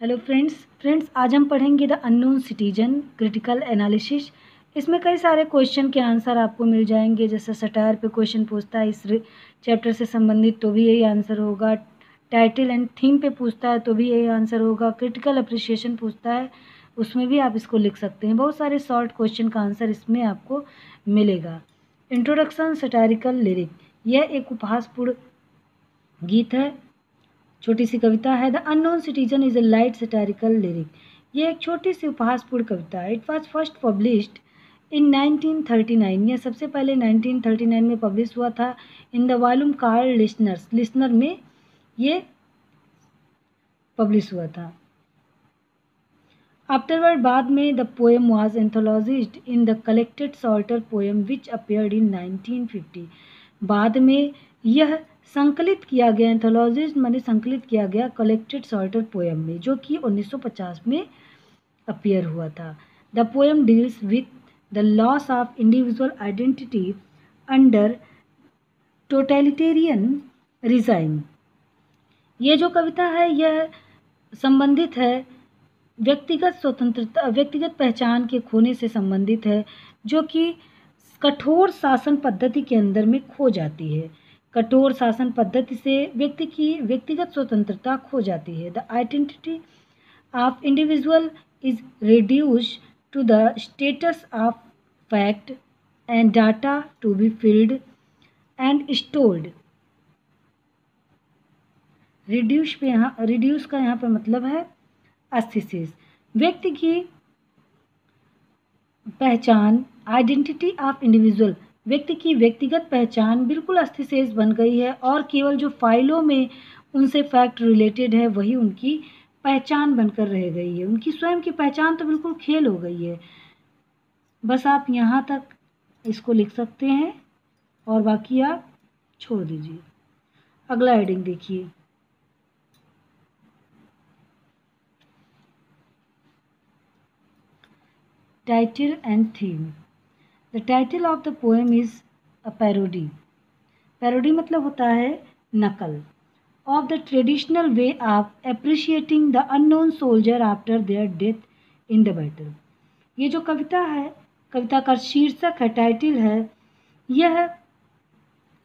Hello friends आज हम पढ़ेंगे the unknown citizen critical analysis. इसमें कई सारे क्वेश्चन के आंसर आपको मिल जाएंगे। जैसे सटायर पे क्वेश्चन पूछता है इस चैप्टर से संबंधित तो भी यही आंसर होगा। टाइटल एंड थीम पे पूछता है तो भी यही आंसर होगा। क्रिटिकल अप्रिसिएशन पूछता है उसमें भी आप इसको लिख सकते हैं। बहुत सारे शॉर्ट क्वेश्चन का आंसर इसमें आपको मिलेगा। इंट्रोडक्शन सटायरिकल लिरिक, यह एक उपहासपूर्ण गीत है, छोटी सी कविता है। The unknown citizen is a light satirical lyric, ये एक छोटी सी उपहासपूर्ण कविता है। It was first published in 1939, यह सबसे पहले 1939 में पब्लिश हुआ था। In the volume called Listener में ये पब्लिश हुआ था। आफ्टरवर्ड बाद में the poem was anthologized in the collected shorter poem which appeared in 1950, बाद में यह संकलित किया गया, एंथोलॉजिस्ट माने संकलित किया गया कलेक्टेड शॉर्टर पोएम में, जो कि 1950 में अपीयर हुआ था। The poem deals with the loss of individual identity under totalitarian regime, ये जो कविता है यह संबंधित है व्यक्तिगत स्वतंत्रता, व्यक्तिगत पहचान के खोने से संबंधित है, जो कि कठोर शासन पद्धति के अंदर में खो जाती है। कठोर शासन पद्धति से व्यक्ति की व्यक्तिगत स्वतंत्रता खो जाती है। The identity of individual is reduced to the status of fact and data to be filled and stored. Reduce का यहाँ पर मतलब है अस्थिशेष। व्यक्ति की पहचान, आइडेंटिटी ऑफ इंडिविजुअल, व्यक्ति की व्यक्तिगत पहचान बिल्कुल अस्थिशेष बन गई है और केवल जो फाइलों में उनसे फैक्ट रिलेटेड है वही उनकी पहचान बनकर रह गई है। उनकी स्वयं की पहचान तो बिल्कुल खेल हो गई है। बस आप यहाँ तक इसको लिख सकते हैं और बाकी आप छोड़ दीजिए। अगला हेडिंग देखिए, title and theme. The title of the poem is a parody. Parody मतलब होता है नकल। Of the traditional way of appreciating the unknown soldier after their death in the battle. ये जो कविता है, कविता का शीर्षक है, टाइटल है, यह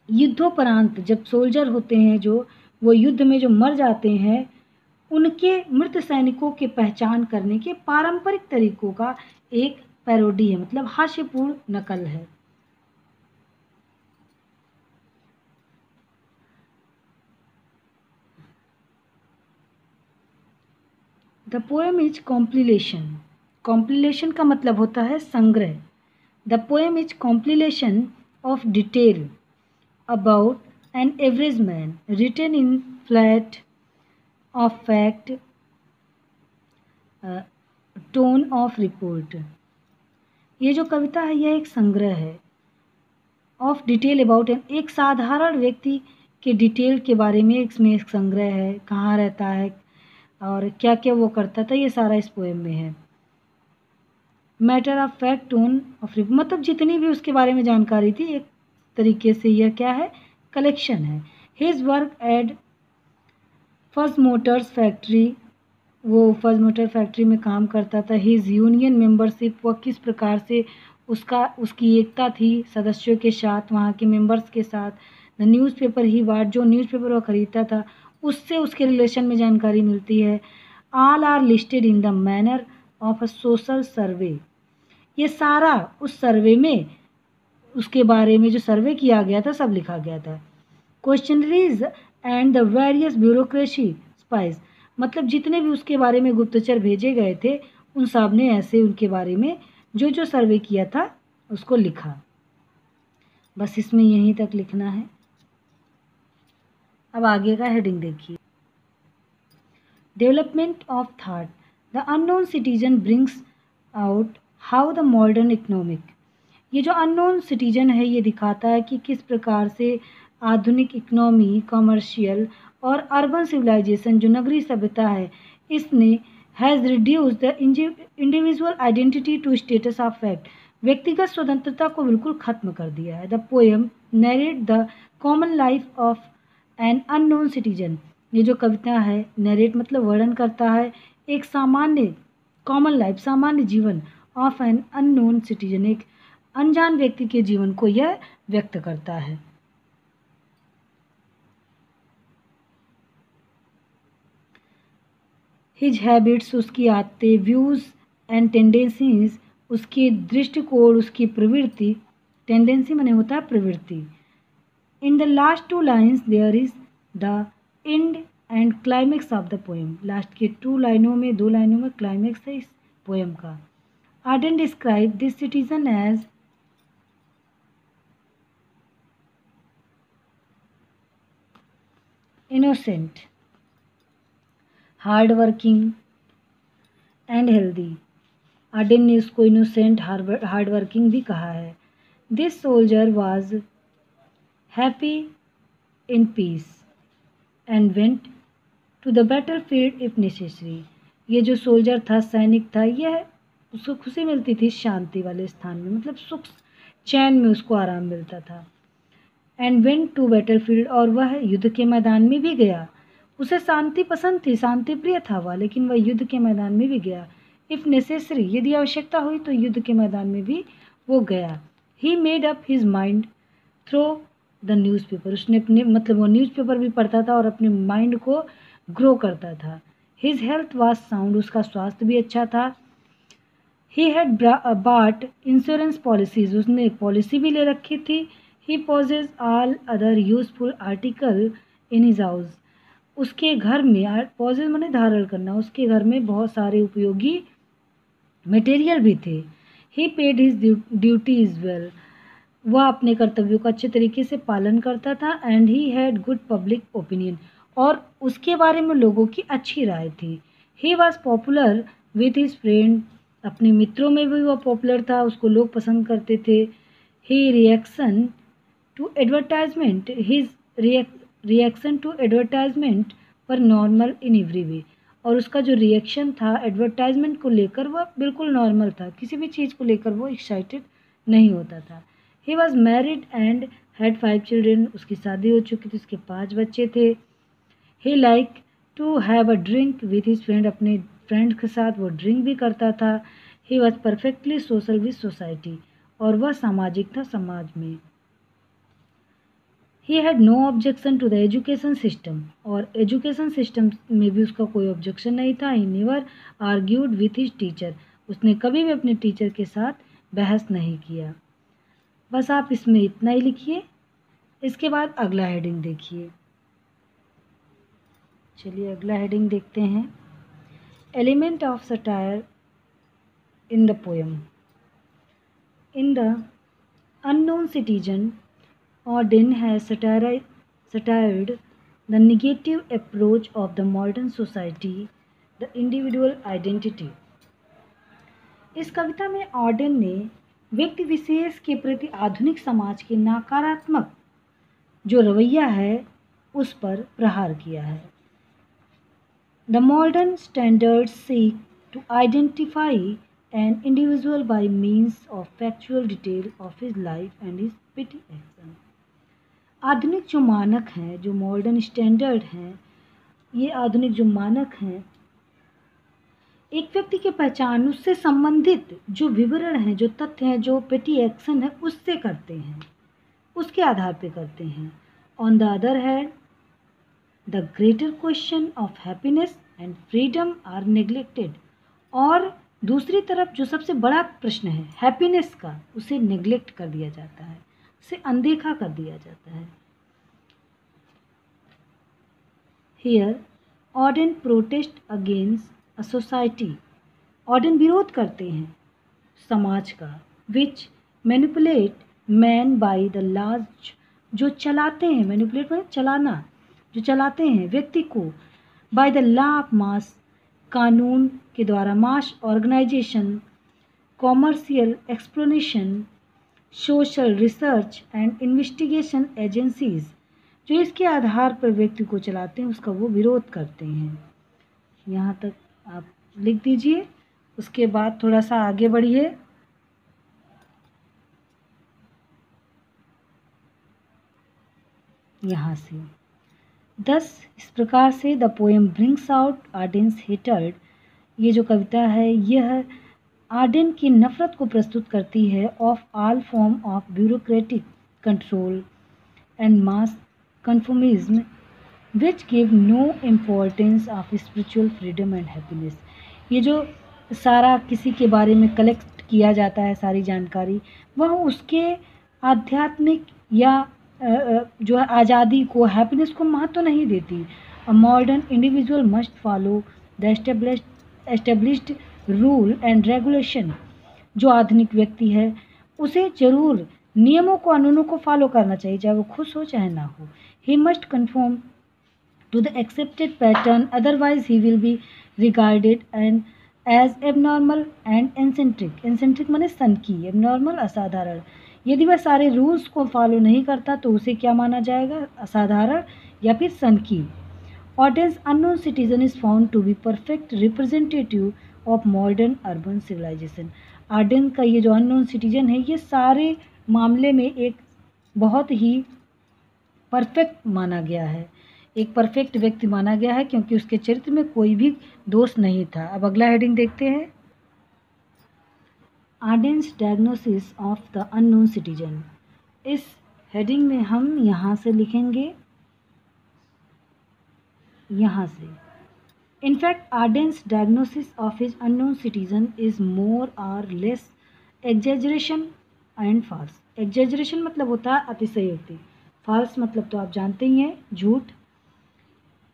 युद्धोपरांत जब सोल्जर होते हैं जो वो युद्ध में जो मर जाते हैं उनके मृत सैनिकों के पहचान करने के पारंपरिक तरीकों का एक पैरोडी है, मतलब हास्यपूर्ण नकल है। The poem is compilation. Compilation का मतलब होता है संग्रह। The poem is compilation of detail about an average man written in flat of fact tone of report. ये जो कविता है यह एक संग्रह है। ऑफ डिटेल अबाउट, एक साधारण व्यक्ति के डिटेल के बारे में इसमें एक संग्रह है, कहाँ रहता है और क्या क्या वो करता था, ये सारा इस पोएम में है। Matter of fact tone of report, मतलब जितनी भी उसके बारे में जानकारी थी एक तरीके से यह क्या है, कलेक्शन है। His work at first Motors factory, वो फर्स्ट मोटर फैक्ट्री में काम करता था। हिज यूनियन मेंबरशिप, वह किस प्रकार से उसकी एकता थी सदस्यों के साथ, वहाँ के मेंबर्स के साथ। द न्यूज़पेपर ही वाट, जो न्यूज़पेपर वह खरीदता था उससे उसके रिलेशन में जानकारी मिलती है। All are listed in the manner of a social survey, ये सारा उस सर्वे में उसके बारे में जो सर्वे किया गया था सब लिखा गया था। Questionnaires and the various bureaucracy spice, मतलब जितने भी उसके बारे में गुप्तचर भेजे गए थे उन सब ने ऐसे उनके बारे में जो जो सर्वे किया था उसको लिखा। बस इसमें यहीं तक लिखना है। अब आगे का हेडिंग देखिए, development of thought. The unknown citizen brings out how the modern economic, ये जो अननोन सिटीजन है ये दिखाता है कि किस प्रकार से आधुनिक इकोनॉमी, कमर्शियल और अर्बन सिविलाइजेशन, जो नगरीय सभ्यता है, इसने has reduce the individual identity to status of fact, व्यक्तिगत स्वतंत्रता को बिल्कुल खत्म कर दिया है। The poem narrate the common life of an unknown citizen, ये जो कविता है नरेट मतलब वर्णन करता है एक सामान्य कॉमन लाइफ सामान्य जीवन ऑफ एन अननोन सिटीजन, एक अनजान व्यक्ति के जीवन को यह व्यक्त करता है। हिज हैबिट्स उसकी आदतें, व्यूज एंड टेंडेंसीज उसकी दृष्टिकोण, उसकी प्रवृत्ति, टेंडेंसी माने होता है प्रवृत्ति। In the last two lines there is the end and climax of the poem. Last के 2 लाइनों में 2 लाइनों में क्लाइमेक्स है इस पोएम का। Auden describe this citizen as innocent, hard working and healthy. Auden ने उसको इनोसेंट हार्ड वर्किंग भी कहा है। This soldier was happy in peace and went to the battlefield if necessary. ये जो सोल्जर था, सैनिक था, यह उसको खुशी मिलती थी शांति वाले स्थान में, मतलब सुख चैन में उसको आराम मिलता था। And went to battlefield, और वह युद्ध के मैदान में भी गया। उसे शांति पसंद थी, शांति प्रिय था वह, लेकिन वह युद्ध के मैदान में भी गया। इफ नेसेसरी, यदि आवश्यकता हुई तो युद्ध के मैदान में भी वो गया। He made up his mind through the newspaper, उसने अपने मतलब वो न्यूज़पेपर भी पढ़ता था और अपने माइंड को ग्रो करता था। हिज हेल्थ वाज साउंड, उसका स्वास्थ्य भी अच्छा था। He had bought insurance policies, उसने पॉलिसी भी ले रखी थी। He possesses all other useful article in his house, उसके घर में, पॉजेज माने धारण करना, उसके घर में बहुत सारे उपयोगी मटेरियल भी थे। ही पेड हिज ड्यूटीज वेल, वह अपने कर्तव्यों का अच्छे तरीके से पालन करता था। And he had good public opinion, और उसके बारे में लोगों की अच्छी राय थी। He was popular with his friend, अपने मित्रों में भी वह पॉपुलर था, उसको लोग पसंद करते थे। He reaction to advertisement, his reaction to advertisement पर नॉर्मल इन एवरी वे, और उसका जो रिएक्शन था एडवर्टाइजमेंट को लेकर वह बिल्कुल नॉर्मल था, किसी भी चीज़ को लेकर वो एक्साइटेड नहीं होता था। He was married and had 5 children, उसकी शादी हो चुकी थी, उसके 5 बच्चे थे। He like to have a drink with his friend, अपने फ्रेंड के साथ वो ड्रिंक भी करता था। He was perfectly social with society, और वह सामाजिक था समाज में। He had no objection to the education system, और एजुकेशन सिस्टम में भी उसका कोई ऑब्जेक्शन नहीं था। He never argued with his teacher, उसने कभी भी अपने टीचर के साथ बहस नहीं किया। बस आप इसमें इतना ही लिखिए, इसके बाद अगला हेडिंग देखिए। चलिए अगला हेडिंग देखते हैं। Element of satire in the poem. In the unknown citizen, Auden has satirized the negative approach of the modern society, the individual identity. इस कविता में ऑर्डन ने व्यक्ति विशेष के प्रति आधुनिक समाज के नकारात्मक जो रवैया है उस पर प्रहार किया है। The modern standards seek to identify an individual by means of factual detail of his life and his petty action. आधुनिक जो मानक हैं, जो मॉडर्न स्टैंडर्ड हैं, ये आधुनिक जो मानक हैं एक व्यक्ति की पहचान उससे संबंधित जो विवरण हैं, जो तथ्य हैं, जो पेटी एक्शन है उससे करते हैं, उसके आधार पे करते हैं। On the other hand the greater question of happiness and freedom are neglected, और दूसरी तरफ जो सबसे बड़ा प्रश्न है हैप्पीनेस का, उसे नेग्लेक्ट कर दिया जाता है, उसे अनदेखा कर दिया जाता है। Here, Auden protest against a society. Auden विरोध करते हैं समाज का, which manipulate man by the laws, जो चलाते हैं, manipulate मतलब चलाना, जो चलाते हैं व्यक्ति को by the law of mass, कानून के द्वारा, mass organization, commercial explanation, social research and investigation agencies, जो इसके आधार पर व्यक्ति को चलाते हैं उसका वो विरोध करते हैं। यहाँ तक आप लिख दीजिए, उसके बाद थोड़ा सा आगे बढ़िए। यहाँ से दस इस प्रकार से the poem brings out Auden's hatred, ये जो कविता है यह आर्डेन की नफरत को प्रस्तुत करती है of all form of bureaucratic control and mass conformism which give no importance of spiritual freedom and happiness. ये जो सारा किसी के बारे में कलेक्ट किया जाता है सारी जानकारी, वह उसके आध्यात्मिक या जो है आज़ादी को, हैप्पीनेस को महत्व नहीं देती। A modern individual must follow the established rule and regulation. जो आधुनिक व्यक्ति है उसे जरूर नियमों को, कानूनों को फॉलो करना चाहिए, चाहे वो खुश हो चाहे ना हो। He must confirm to the accepted pattern, otherwise he will be regarded and as abnormal and eccentric। eccentric माने सनकी, abnormal असाधारण। यदि वह सारे रूल्स को फॉलो नहीं करता तो उसे क्या माना जाएगा, असाधारण या फिर सनकी। Auden's unknown citizen is found to be perfect representative of modern urban civilization। Arden का ये जो अननोन सिटीजन है ये सारे मामले में एक बहुत ही परफेक्ट माना गया है, एक परफेक्ट व्यक्ति माना गया है क्योंकि उसके चरित्र में कोई भी दोष नहीं था। अब अगला हेडिंग देखते हैं, Auden's diagnosis of the unknown citizen. इस हेडिंग में हम यहाँ से लिखेंगे, यहाँ से in fact Auden's diagnosis of his unknown citizen is more or less exaggeration and false. Exaggeration मतलब होता है अतिशयोक्ति, फॉल्स मतलब तो आप जानते ही हैं, झूठ।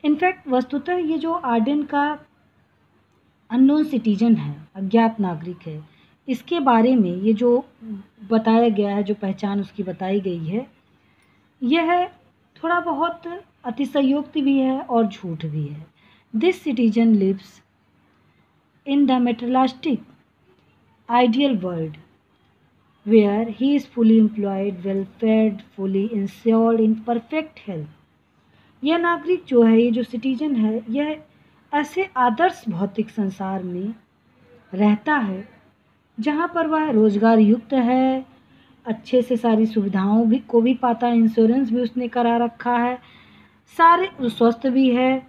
इनफैक्ट वस्तुतः ये जो आर्डेन का अननोन सिटीजन है, अज्ञात नागरिक है, इसके बारे में ये जो बताया गया है, जो पहचान उसकी बताई गई है, यह थोड़ा बहुत अतिशयोक्ति भी है और झूठ भी है। This citizen lives in the materialistic ideal world where he is fully employed, well fed, fully insured, in perfect health. यह नागरिक जो है, ये जो सिटीजन है, यह ऐसे आदर्श भौतिक संसार में रहता है जहाँ पर वह रोजगार युक्त है, अच्छे से सारी सुविधाओं भी को भी पाता है, इंश्योरेंस भी उसने करा रखा है, सारे स्वस्थ भी है,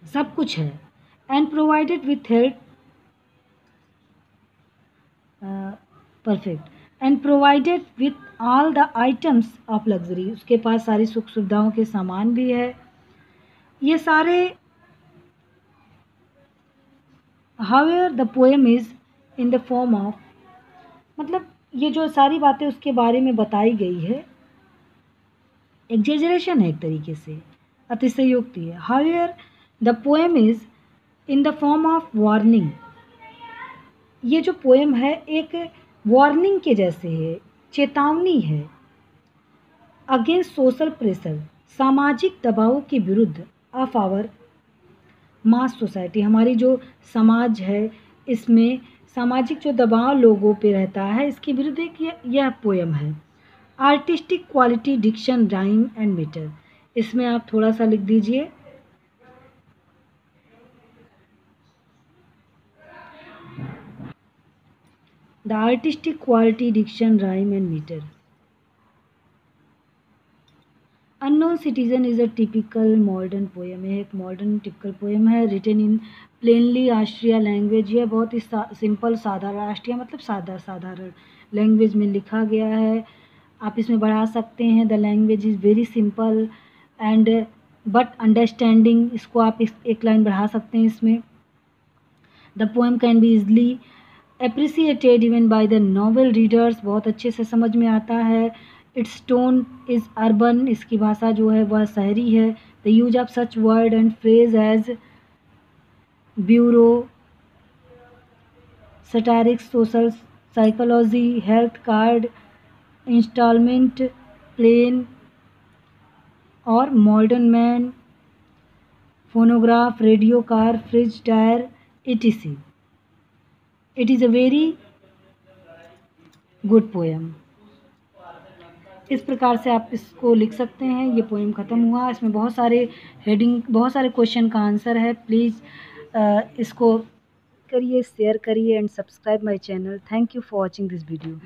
सब कुछ है। And provided with health perfect and provided with all the items of luxury. उसके पास सारी सुख सुविधाओं के सामान भी है। ये सारे however the poem is in the form of, मतलब ये जो सारी बातें उसके बारे में बताई गई है, एग्जेजरेशन है एक तरीके से, अतिशयोक्ति है। However the poem is in the form of warning. ये जो पोएम है एक वार्निंग के जैसे है, चेतावनी है, अगेंस्ट सोशल प्रेशर, सामाजिक दबाव के विरुद्ध, ऑफ आवर मास सोसाइटी, हमारी जो समाज है इसमें सामाजिक जो दबाव लोगों पे रहता है, इसके विरुद्ध एक यह पोएम है। Artistic quality, diction, rhyme and metre, इसमें आप थोड़ा सा लिख दीजिए, the artistic quality, diction, rhyme and metre. Unknown citizen is a typical modern poem, यह एक मॉडर्न टिपिकल पोएम है, रिटन इन प्लेनली राष्ट्रीय लैंग्वेज। यह बहुत ही सिंपल, साधारण, राष्ट्रीय मतलब साधारण लैंग्वेज में लिखा गया है। आप इसमें बढ़ा सकते हैं, the language is very simple and but understanding, इसको आप एक लाइन बढ़ा सकते हैं इसमें। The poem can be easily appreciated even by the novel readers, बहुत अच्छे से समझ में आता है। इट्स टोन इज़ अर्बन, इसकी भाषा जो है वह शहरी है। The use of such word and phrase as bureau, statistics, social psychology, health card, installment plan और modern man, phonograph, radio car, fridge, tyre, etc. It is a very good poem. इस प्रकार से आप इसको लिख सकते हैं। ये पोएम ख़त्म हुआ, इसमें बहुत सारे हेडिंग, बहुत सारे क्वेश्चन का आंसर है। प्लीज़ इसको करिए, शेयर करिए and subscribe my channel. Thank you for watching this video.